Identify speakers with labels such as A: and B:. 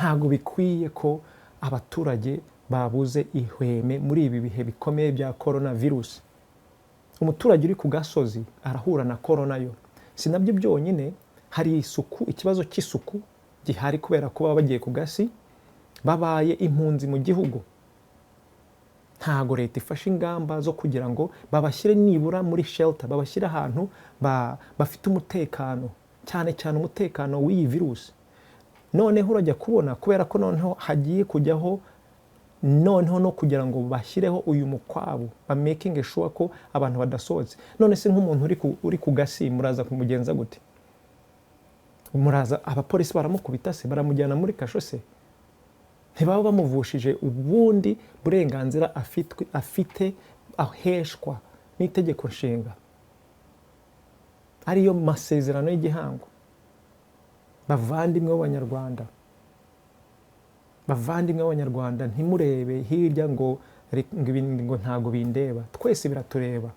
A: ntabwo bikwiye ko abaturage babuze ihweme muri ibi bihe bikomeye bya korona virusi. Umuturage uri ku gasozi arahura na korona yo. Si nabyo byonyine, hari ikibazo cy'isuku gihari kubera ko baba bagiye ku gasi, babaye impunzi mu gihugu. Ntago leta ifashe ingamba zo kugira ngo babashyire nibura muri shelter, babashyire ahantu bafite umutekano, cyane cyane umutekano w'iyi virusi. Noneho urajya kubona kubera ko noneho hagiye kujyaho noneho no kugira ngo bashyireho uyu mukwabu, making sure ko abantu badasohotse. None se nk'umuntu uri ku gasi muraza kumugenza gute? Muraza abapolisi baramukubita se, baramujyana muri kasho se? Ntibaba bamuvushije ubundi burenganzira afite aheshwa n'itegeko nshinga, ariyo masezerano y'igihango. Bavandimwe b'Abanyarwanda, ntimurebe hirya ngo ntago bindeba. Twese biratureba.